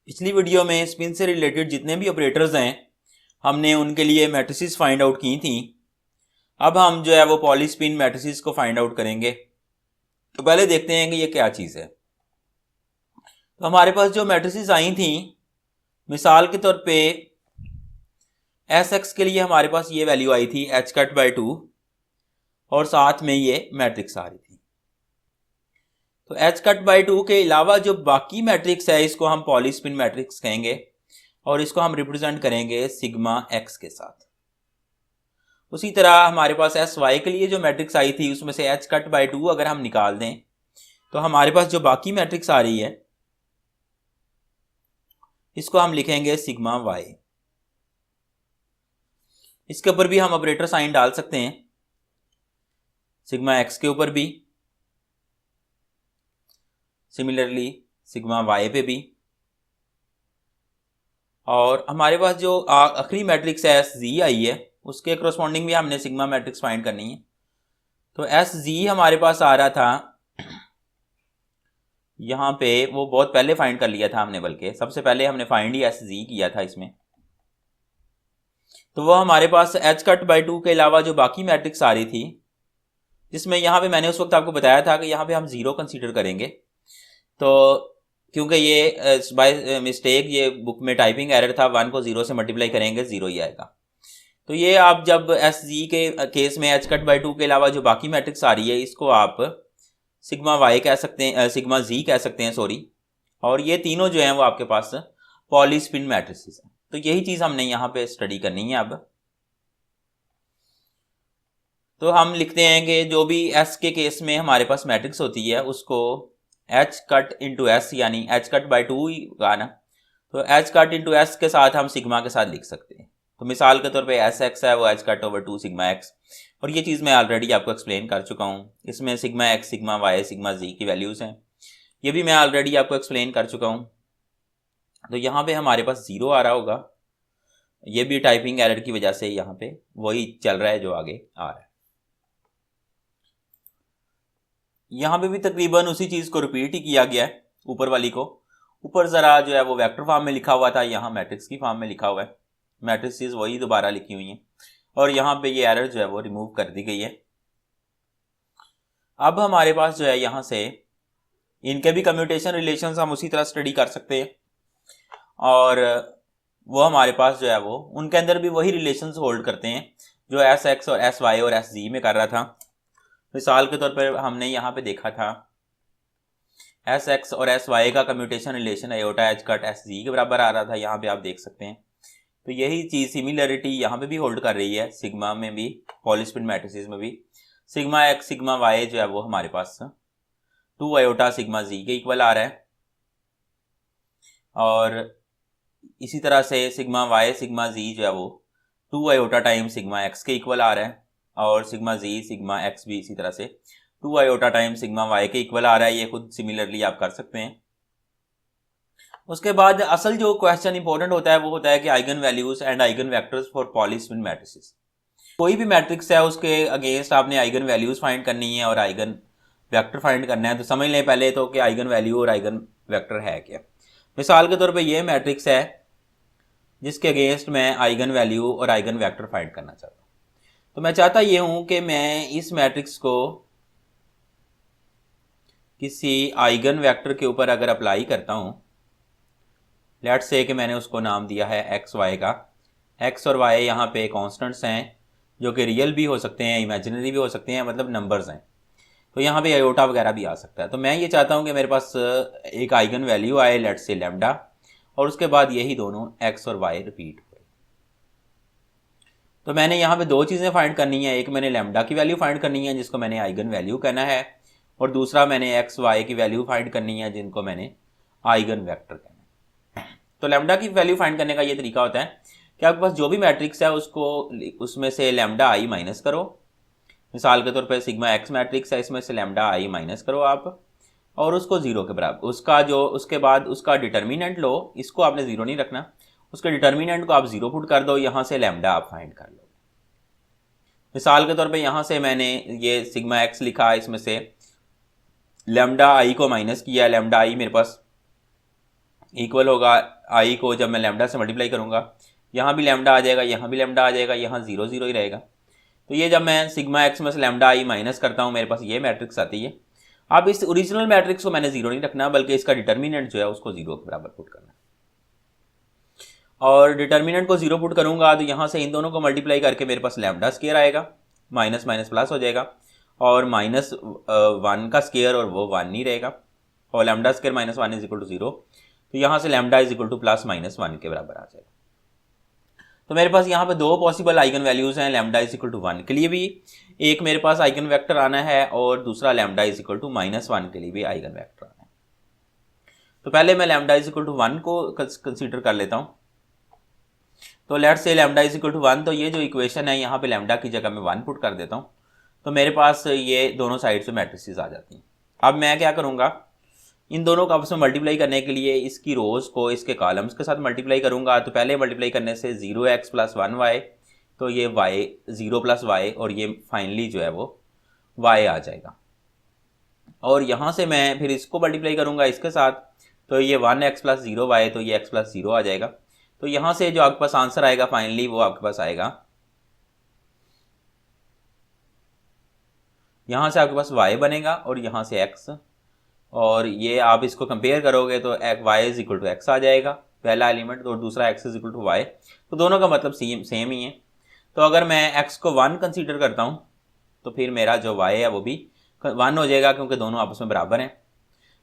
पिछली वीडियो में स्पिन से रिलेटेड जितने भी ऑपरेटर्स हैं हमने उनके लिए मैट्रिसेस फाइंड आउट की थी। अब हम जो है वो पॉली स्पिन मैट्रिसेस को फाइंड आउट करेंगे। तो पहले देखते हैं कि ये क्या चीज़ है। तो हमारे पास जो मैट्रिसेस आई थी, मिसाल के तौर पे एस एक्स के लिए हमारे पास ये वैल्यू आई थी एच कट बाई 2 और साथ में ये मैट्रिक्स आ रही थी। तो एच कट बाई 2 के अलावा जो बाकी मैट्रिक्स है इसको हम पॉली स्पिन मैट्रिक्स कहेंगे और इसको हम रिप्रेजेंट करेंगे सिग्मा एक्स के साथ। उसी तरह हमारे पास एस वाई के लिए जो मैट्रिक्स आई थी उसमें से एच कट बाई 2 अगर हम निकाल दें तो हमारे पास जो बाकी मैट्रिक्स आ रही है इसको हम लिखेंगे सिग्मा वाई। इसके ऊपर भी हम ऑपरेटर साइन डाल सकते हैं, सिग्मा एक्स के ऊपर भी, सिमिलरली सिग्मा वाई पे भी। और हमारे पास जो आखिरी मैट्रिक्स है एस जी आई है उसके करस्पॉन्डिंग भी हमने सिग्मा मैट्रिक्स फाइंड करनी है। तो एस जी हमारे पास आ रहा था यहाँ पे, वो बहुत पहले फाइंड कर लिया था हमने, बल्कि सबसे पहले हमने फाइंड ही एस जी किया था इसमें। तो वो हमारे पास एच कट बाई 2 के अलावा जो बाकी मैट्रिक्स आ रही थी, जिसमें यहाँ पे मैंने उस वक्त आपको बताया था कि यहाँ पे हम जीरो कंसीडर करेंगे। तो क्योंकि ये बाय मिस्टेक ये बुक में टाइपिंग एरर था, 1 को 0 से मल्टीप्लाई करेंगे 0 ही आएगा। तो ये आप जब एस जी के केस में एच कट बाई 2 के अलावा जो बाकी मैट्रिक्स आ रही है इसको आप सिग्मा वाई कह सकते हैं, सिग्मा जी कह सकते हैं, सॉरी। और ये तीनों जो हैं वो आपके पास पॉली स्पिन मैट्रिसेस हैं। तो यही चीज़ हमने यहाँ पे स्टडी करनी है अब। तो हम लिखते हैं कि जो भी एस के केस में हमारे पास मैट्रिक्स होती है उसको एच कट इंटू एस, यानी एच कट बाई 2 ही का ना, तो एच कट इंटू एस के साथ हम सिग्मा के साथ लिख सकते हैं। तो मिसाल के तौर पे एस एक्स है वो H cut over 2 sigma x, और ये चीज़ मैं ऑलरेडी आपको एक्सप्लेन कर चुका हूँ। इसमें sigma X, sigma Y, sigma G की वैल्यूज़ हैं, ये भी मैं ऑलरेडी आपको एक्सप्लेन कर चुका हूँ। तो यहाँ पे हमारे पास 0 आ रहा होगा, ये भी टाइपिंग एरर की वजह से यहाँ पे वही चल रहा है जो आगे आ रहा है। यहाँ पे भी तकरीबन उसी चीज़ को रिपीट ही किया गया है, ऊपर वाली को। ऊपर ज़रा जो है वो वेक्टर फॉर्म में लिखा हुआ था, यहाँ मैट्रिक्स की फॉर्म में लिखा हुआ है, मैट्रिसेस वही दोबारा लिखी हुई हैं, और यहाँ पे ये एरर जो है वो रिमूव कर दी गई है। अब हमारे पास जो है यहाँ से इनके भी कम्यूटेशन रिलेशंस हम उसी तरह स्टडी कर सकते हैं, और वो हमारे पास जो है वो उनके अंदर भी वही रिलेशंस होल्ड करते हैं जो एस एक्स और एस वाई और एस जी में कर रहा था। मिसाल के तौर पर हमने यहाँ पे देखा था एस एक्स और एस वाई का commutation relation iota H cut S G के बराबर आ रहा था, यहाँ पे आप देख सकते हैं। तो यही चीज़ सिमिलरिटी यहाँ पे भी होल्ड कर रही है, सिग्मा में भी, पॉली स्पिन मैट्रिसेस में भी। सिग्मा एक्स सिग्मा वाई जो है वो हमारे पास 2 आयोटा सिग्मा जी के इक्वल आ रहा है, और इसी तरह से सिग्मा वाई सिग्मा जी जो है वो 2 आयोटा टाइम सिग्मा एक्स के इक्वल आ रहा है, और सिग्मा जी सिग्मा एक्स भी इसी तरह से 2 आयोटा टाइम सिग्मा वाई के इक्वल आ रहा है। ये खुद सिमिलरली आप कर सकते हैं। उसके बाद असल जो क्वेश्चन इंपॉर्टेंट होता है वो होता है कि eigen values and eigen vectors for poly spin matrices. कोई भी मैट्रिक्स है उसके अगेंस्ट आपने आइगन वैल्यूज फाइंड करनी है और आइगन वेक्टर फाइंड करना है। तो समझ लें पहले तो कि आइगन वैल्यू और आइगन वेक्टर है क्या। मिसाल के तौर पे ये मैट्रिक्स है जिसके अगेंस्ट मैं आइगन वैल्यू और आइगन वेक्टर फाइंड करना चाहता हूँ। तो मैं चाहता ये हूँ कि मैं इस मैट्रिक्स को किसी आइगन वेक्टर के ऊपर अगर अप्लाई करता हूँ, लेट्स से कि मैंने उसको नाम दिया है एक्स वाई का। एक्स और वाई यहाँ पे कॉन्स्टेंट्स हैं जो कि रियल भी हो सकते हैं, इमेजिनरी भी हो सकते हैं, मतलब नंबर्स हैं। तो यहाँ पे आयोटा वगैरह भी आ सकता है। तो मैं ये चाहता हूँ कि मेरे पास एक आइगन वैल्यू आए, लेट्स से लैम्डा, और उसके बाद यही दोनों एक्स और वाई रिपीट हो। तो मैंने यहाँ पे दो चीज़ें फाइंड करनी है, एक मैंने लैम्डा की वैल्यू फाइंड करनी है जिसको मैंने आइगन वैल्यू कहना है, और दूसरा मैंने एक्स वाई की वैल्यू फाइंड करनी है जिनको मैंने आइगन वेक्टर कहना है। तो लैम्डा की वैल्यू फाइंड करने का ये तरीका होता है कि आपके पास जो भी मैट्रिक्स है उसको उसमें से लैम्डा आई माइनस करो। मिसाल के तौर पर सिग्मा एक्स मैट्रिक्स है, इसमें से लैम्डा आई माइनस करो आप, और उसको 0 के बराबर, उसका जो उसके बाद उसका डिटर्मिनेंट लो, इसको आपने 0 नहीं रखना, उसके डिटर्मिनेंट को आप 0 पुट कर दो, यहाँ से लैम्डा आप फाइंड कर लो। मिसाल के तौर पे यहाँ से मैंने ये सिग्मा एक्स लिखा, इसमें से लैम्डा आई को माइनस किया, लैम्डा आई मेरे पास इक्वल होगा आई को जब मैं लैम्डा से मल्टीप्लाई करूँगा, यहाँ भी लैम्डा आ जाएगा, यहाँ भी लैम्डा आ जाएगा, यहाँ 0 0 ही रहेगा। तो ये जब मैं सिग्मा एक्स में से लैम्डा आई माइनस करता हूँ, मेरे पास ये मैट्रिक्स आती है। अब इस ओरिजिनल मैट्रिक्स को मैंने 0 नहीं रखना, बल्कि इसका डिटर्मिनेंट जो है उसको 0 के बराबर पुट करना है। और डिटर्मिनेंट को 0 पुट करूंगा तो यहाँ से इन दोनों को मल्टीप्लाई करके मेरे पास लैम्डा स्क्वायर आएगा, माइनस माइनस प्लस हो जाएगा, और माइनस 1 का स्क्वायर और वो 1 नहीं रहेगा, और lambda square minus 1 is equal to 0। तो यहाँ से lambda is equal to plus minus 1 के बराबर आ जाएगा। तो मेरे पास यहाँ पे दो पॉसिबल आइगन वैल्यूज हैं, लैम्डा इज इक्वल टू 1 के लिए भी एक मेरे पास आइगन वेक्टर आना है, और दूसरा lambda is equal to minus 1 के लिए भी आइगन वेक्टर आना है। तो पहले मैं लैम्डा इज इक्वल टू 1 को कंसीडर कर लेता हूँ। तो let's say lambda is equal to 1, तो ये जो इक्वेशन है यहाँ पे लैम्डा की जगह मैं 1 पुट कर देता हूँ। तो मेरे पास ये दोनों साइड से मैट्रिसेस आ जाती हैं। अब मैं क्या करूँगा, इन दोनों को आपस में मल्टीप्लाई करने के लिए इसकी रोज को इसके कॉलम्स के साथ मल्टीप्लाई करूँगा। तो पहले मल्टीप्लाई करने से 0x + 1y, तो ये y 0 + y, और ये फाइनली जो है वो y आ जाएगा। और यहाँ से मैं फिर इसको मल्टीप्लाई करूँगा इसके साथ, तो ये 1x + 0y, तो ये x + 0 आ जाएगा। तो यहाँ से जो आपके पास आंसर आएगा फाइनली वो आपके पास आएगा, यहाँ से आपके पास y बनेगा और यहाँ से x, और ये आप इसको कंपेयर करोगे तो y is equal to x आ जाएगा पहला एलिमेंट, और दूसरा x is equal to y। तो दोनों का मतलब सेम ही है। तो अगर मैं x को 1 कंसीडर करता हूँ तो फिर मेरा जो y है वो भी 1 हो जाएगा, क्योंकि दोनों आपस में बराबर हैं।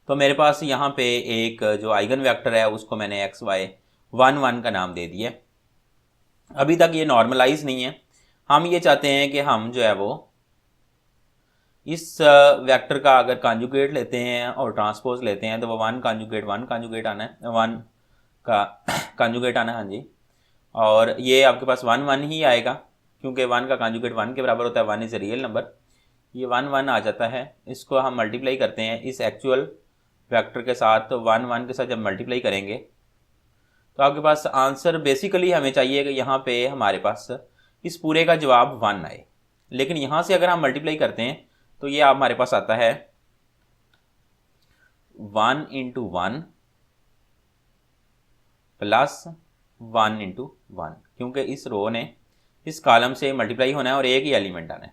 तो मेरे पास यहाँ पे एक जो आइगन वेक्टर है उसको मैंने x y 1 1 का नाम दे दिया। अभी तक ये नॉर्मलाइज नहीं है, हम ये चाहते हैं कि हम जो है वो इस वेक्टर का अगर कॉन्जुगेट लेते हैं और ट्रांसपोज लेते हैं तो वो 1 कॉन्जुगेट आना है, 1 का कॉन्जुगेट आना है, हाँ जी। और ये आपके पास 1 1 ही आएगा, क्योंकि 1 का कॉन्जुगेट 1 के बराबर होता है, 1 इज़ ए रियल नंबर। ये 1 1 आ जाता है। इसको हम मल्टीप्लाई करते हैं इस एक्चुअल वेक्टर के साथ, तो 1 1 के साथ जब मल्टीप्लाई करेंगे तो आपके पास आंसर बेसिकली हमें चाहिए कि यहाँ पे हमारे पास इस पूरे का जवाब 1 आए। लेकिन यहाँ से अगर हम मल्टीप्लाई करते हैं तो ये हमारे पास आता है 1 × 1 + 1 × 1, क्योंकि इस रो ने इस कॉलम से मल्टीप्लाई होना है और एक ही एलिमेंट आना है।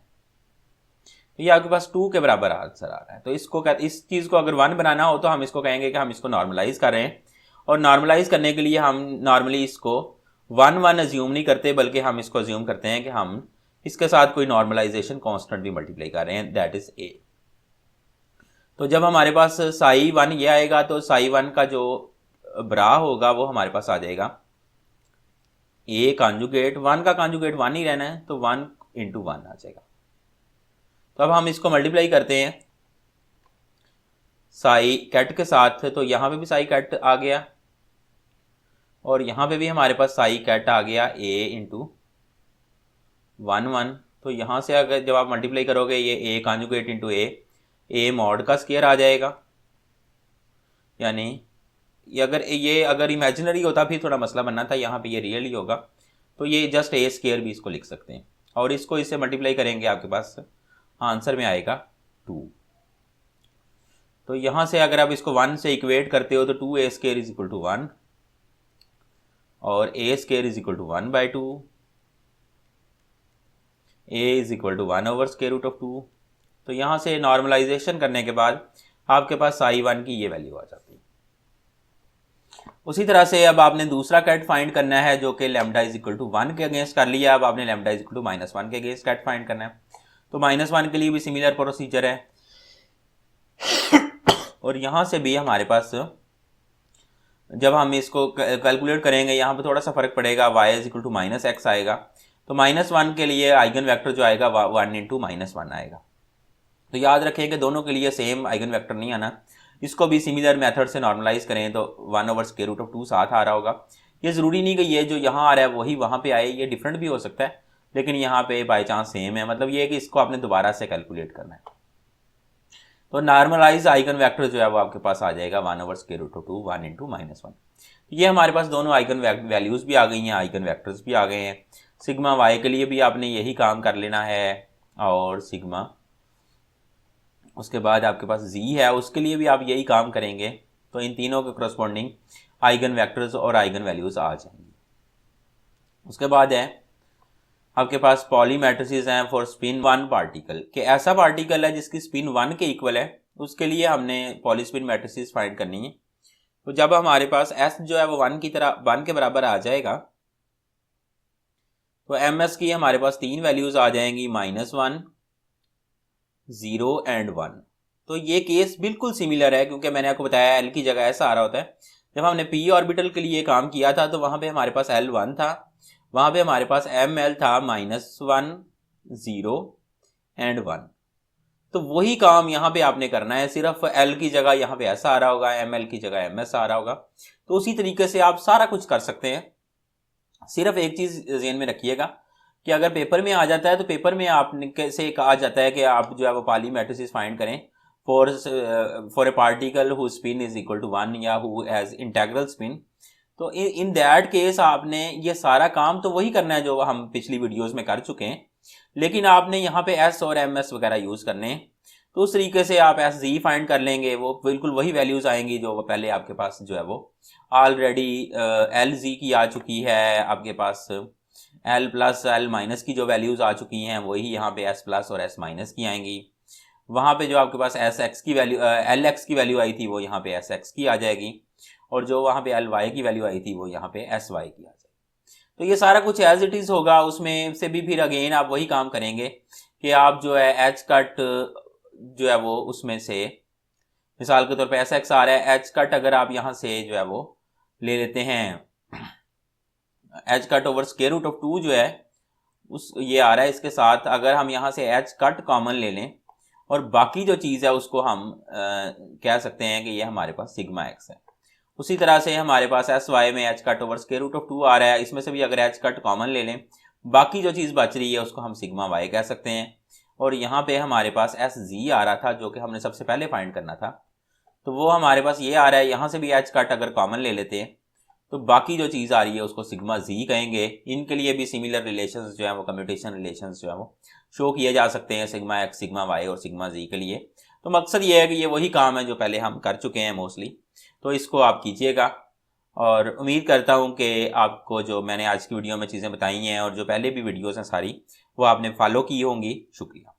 तो ये आपके पास 2 के बराबर आंसर आ रहा है। तो इसको इस चीज़ को अगर 1 बनाना हो तो हम इसको कहेंगे कि हम इसको नॉर्मलाइज कर रहे हैं, और नॉर्मलाइज करने के लिए हम नॉर्मली इसको 1 1 अज्यूम नहीं करते, बल्कि हम इसको अज्यूम करते हैं कि हम इसके साथ कोई नॉर्मलाइजेशन कांस्टेंट भी मल्टीप्लाई कर रहे हैं, दैट इज a। तो जब हमारे पास साई 1 ये आएगा तो साई 1 का जो ब्रा होगा वो हमारे पास आ जाएगा a कॉन्जुगेट 1 का कॉन्जुगेट 1 ही रहना है, तो 1 × 1 आ जाएगा। तो अब हम इसको मल्टीप्लाई करते हैं साई कैट के साथ, तो यहाँ पे भी साई कैट आ गया और यहाँ पे भी हमारे पास साई कैट आ गया a × 1 1। तो यहाँ से अगर जब आप मल्टीप्लाई करोगे ये a कॉन्जुगेट × a मॉड का स्क्वायर आ जाएगा। यानी ये अगर इमेजिनरी होता फिर थोड़ा मसला बनना था, यहाँ पे ये रियल ही होगा, तो ये जस्ट a स्क्वायर भी इसको लिख सकते हैं, और इसको इससे मल्टीप्लाई करेंगे आपके पास आंसर में आएगा 2। तो यहाँ से अगर आप इसको 1 से इक्वेट करते हो तो 2a² इज इक्वल टू 1 और a² is equal to 1/2, a is equal to 1/√2। तो यहाँ से नॉर्मलाइजेशन करने के बाद आपके पास साई 1 की ये वैल्यू आ जाती है। उसी तरह से अब आपने दूसरा कैट फाइंड करना है जो कि लैम्डा इज इक्वल टू 1 के अगेंस्ट कर लिया। अब आपने लैम्डा इज इक्वल टू -1 के अगेंस्ट कैट फाइंड करना है। तो -1 के लिए भी सिमिलर प्रोसीजर है, और यहाँ से भी हमारे पास जब हम इसको कैलकुलेट करेंगे यहाँ पे थोड़ा सा फर्क पड़ेगा, y is equal to -x आएगा। तो -1 के लिए आइगन वेक्टर जो आएगा 1 × -1 आएगा। तो याद रखें कि दोनों के लिए सेम आइगन वेक्टर नहीं आना, इसको भी सिमिलर मेथड से नॉर्मलाइज करें तो 1/√2 साथ आ रहा होगा। ये ज़रूरी नहीं कि ये जो यहाँ आ रहा है वही वहाँ पे आए, ये डिफरेंट भी हो सकता है, लेकिन यहाँ पे बाई चांस सेम है। मतलब ये है कि इसको आपने दोबारा से कैलकुलेट करना है। तो नॉर्मलाइज आइगन वेक्टर जो है वो आपके पास आ जाएगा 1/√2 1 × -1। ये हमारे पास दोनों आइगन वैल्यूज़ भी आ गई हैं, आइगन वेक्टर्स भी आ गए हैं। सिग्मा वाई के लिए भी आपने यही काम कर लेना है, और सिग्मा उसके बाद आपके पास जी है उसके लिए भी आप यही काम करेंगे। तो तो इन तीनों के करस्पॉन्डिंग आइगन वेक्टर्स और आइगन वैल्यूज आ जाएंगी। उसके बाद है आपके पास पॉली मैट्रिसेस हैं फॉर स्पिन 1 पार्टिकल, कि ऐसा पार्टिकल है जिसकी स्पिन 1 के इक्वल है, उसके लिए हमने पॉली स्पिन मैट्रिसेस फाइंड करनी है। तो जब हमारे पास S जो है वो 1 के बराबर आ जाएगा तो MS की हमारे पास 3 वैल्यूज आ जाएंगी, -1, 0 एंड 1। तो ये केस बिल्कुल सिमिलर है, क्योंकि मैंने आपको बताया L की जगह S आ रहा होता है। जब हमने p ऑर्बिटल के लिए काम किया था तो वहां पे हमारे पास L1 था, वहां पे हमारे पास ML था -1, 0 एंड 1। तो वही काम यहाँ पे आपने करना है, सिर्फ L की जगह यहाँ पे S आ रहा होगा, ML की जगह MS आ रहा होगा। तो उसी तरीके से आप सारा कुछ कर सकते हैं। सिर्फ एक चीज ध्यान में रखिएगा कि अगर पेपर में आ जाता है तो पेपर में आपने कैसे कहा जाता है कि आप जो है वो पॉली मैट्रिसेस फाइंड करें for a particle who spin is equal to 1 या हु हैज इंटीग्रल स्पिन। तो इन दैट केस आपने ये सारा काम तो वही करना है जो हम पिछली वीडियोस में कर चुके हैं, लेकिन आपने यहाँ पे S और MS वगैरह यूज करने हैं। तो उस तरीके से आप SZ फाइंड कर लेंगे, वो बिल्कुल वही वैल्यूज आएंगी जो पहले आपके पास जो है वो ऑलरेडी LZ की आ चुकी है, आपके पास L प्लस L माइनस की जो वैल्यूज आ चुकी हैं वही यहाँ पे S प्लस और S माइनस की आएंगी। वहाँ पे जो आपके पास SX की वैल्यू LX की वैल्यू आई थी वो यहाँ पे SX की आ जाएगी, और जो वहाँ पे LY की वैल्यू आई थी वो यहाँ पे SY की आ जाएगी। तो ये सारा कुछ एज इट इज होगा, उसमें से भी फिर अगेन आप वही काम करेंगे कि आप जो है एच कट जो है वो उसमें से मिसाल के तौर पे SX आ रहा है, एच कट अगर आप यहाँ से जो है वो ले लेते हैं h cut over square root of 2 जो है उस ये आ रहा है, इसके साथ अगर हम यहाँ से एच कट कॉमन ले लें और बाकी जो चीज़ है उसको हम कह सकते हैं कि ये हमारे पास सिग्मा एक्स है। उसी तरह से हमारे पास एस वाई में h cut over square root of 2 आ रहा है, इसमें से भी अगर एच कट कॉमन ले लें बाकी जो चीज़ बच रही है उसको हम सिग्मा वाई कह सकते हैं। और यहाँ पे हमारे पास एस जी आ रहा था जो कि हमने सबसे पहले फाइंड करना था, तो वो हमारे पास ये आ रहा है, यहाँ से भी एच कट अगर कॉमन ले लेते हैं तो बाकी जो चीज़ आ रही है उसको सिग्मा जी कहेंगे। इनके लिए भी सिमिलर रिलेशंस जो है वो कम्यूटेशन रिलेशंस जो है वो शो किए जा सकते हैं सिग्मा एक्स, सिग्मा वाई और सिग्मा जी के लिए। तो मकसद ये है कि ये वही काम है जो पहले हम कर चुके हैं मोस्टली, तो इसको आप कीजिएगा। और उम्मीद करता हूँ कि आपको जो मैंने आज की वीडियो में चीज़ें बताई हैं और जो पहले भी वीडियोज़ हैं सारी वो आपने फॉलो की होंगी। शुक्रिया।